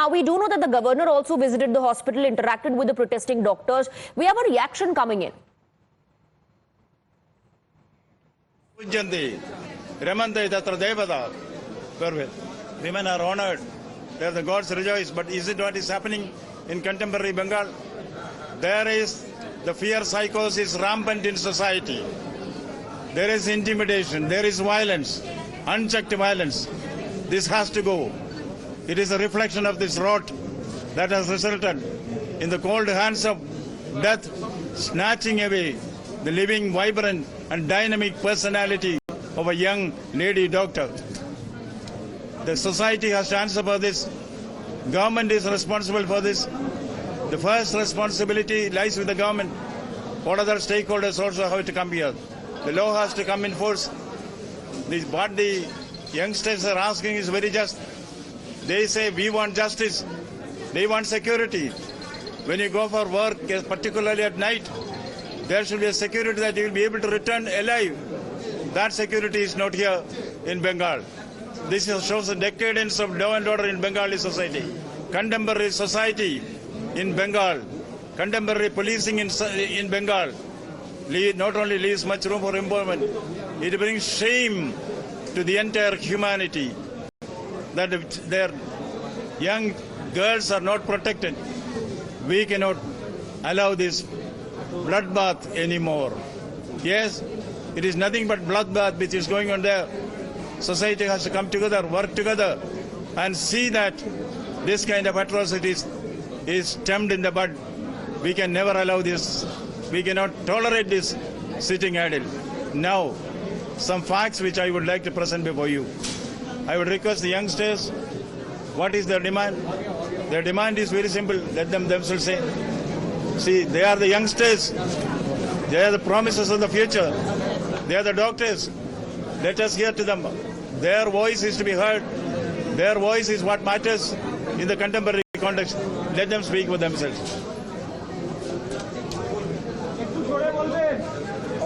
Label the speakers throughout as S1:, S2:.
S1: Now, we do know that the governor also visited the hospital, interacted with the protesting doctors. We have a reaction coming in.
S2: Women are honored. There the gods rejoice. But is it what is happening in contemporary Bengal? There is the fear psychosis rampant in society. There is intimidation. There is violence, unchecked violence. This has to go. It is a reflection of this rot that has resulted in the cold hands of death, snatching away the living, vibrant and dynamic personality of a young lady doctor. The society has to answer for this. Government is responsible for this. The first responsibility lies with the government. What other stakeholders also have to come here? The law has to come in force. What the youngsters are asking is very just. They say we want justice. They want security. When you go for work, particularly at night, there should be a security that you will be able to return alive. That security is not here in Bengal. This shows the decadence of law and order in Bengali society. Contemporary society in Bengal, contemporary policing in Bengal, not only leaves much room for improvement, it brings shame to the entire humanity that their young girls are not protected. We cannot allow this bloodbath anymore. Yes, it is nothing but bloodbath which is going on there. Society has to come together, work together, and see that this kind of atrocities is stemmed in the bud. We can never allow this. We cannot tolerate this sitting idle. Now, some facts which I would like to present before you. I would request the youngsters, what is their demand? Their demand is very simple. Let them themselves say. See, they are the youngsters. They are the promises of the future. They are the doctors. Let us hear to them. Their voice is to be heard. Their voice is what matters in the contemporary context. Let them speak for themselves.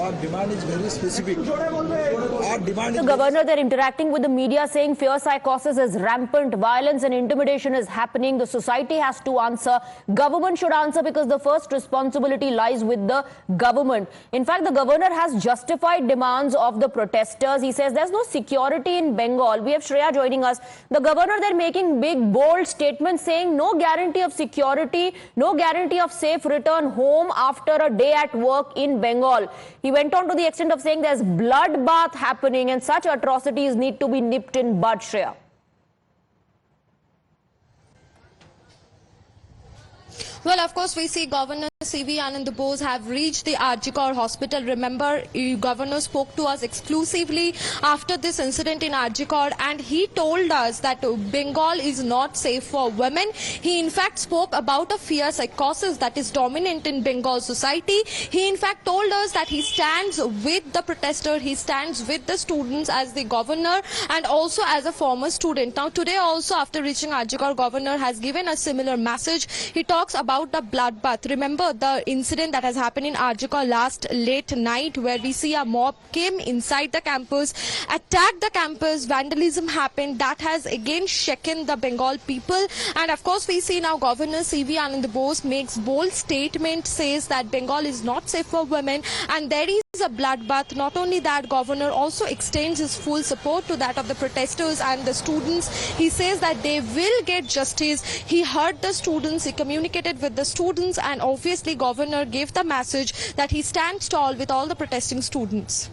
S3: Our demand is very specific. Our demand
S1: The governor, they're interacting with the media, saying fear psychosis is rampant, violence and intimidation is happening. The society has to answer. Government should answer because the first responsibility lies with the government. In fact, the governor has justified demands of the protesters. He says there's no security in Bengal. We have Shreya joining us. The governor, they're making big, bold statements saying no guarantee of security, no guarantee of safe return home after a day at work in Bengal. He went on to the extent of saying there's bloodbath happening and such atrocities need to be nipped in bud, Shreya.
S4: Well, of course, we see Governor C.V. Anand Bose have reached the RG Kar hospital. Remember, Governor spoke to us exclusively after this incident in RG Kar, and he told us that Bengal is not safe for women. He in fact spoke about a fear psychosis that is dominant in Bengal society. He in fact told us that he stands with the protester, he stands with the students as the governor and also as a former student. Now, today also after reaching RG Kar, Governor has given a similar message. He talks about the bloodbath. Remember the incident that has happened in RG Kar last late night, where we see a mob came inside the campus, attacked the campus, vandalism happened. That has again shaken the Bengal people. And of course, we see now Governor C.V. Anand Bose makes bold statement, says that Bengal is not safe for women and there is a bloodbath. Not only that, Governor also extends his full support to that of the protesters and the students. He says that they will get justice. He heard the students, he communicated with the students, and obviously Governor gave the message that he stands tall with all the protesting students.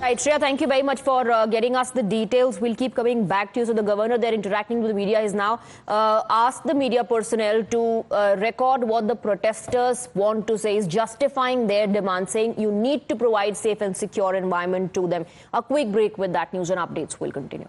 S1: Right, Shreya, thank you very much for getting us the details. We'll keep coming back to you. So the governor, they're interacting with the media, is now asked the media personnel to record what the protesters want to say, is justifying their demand, saying you need to provide safe and secure environment to them. A quick break. With that, news and updates will continue.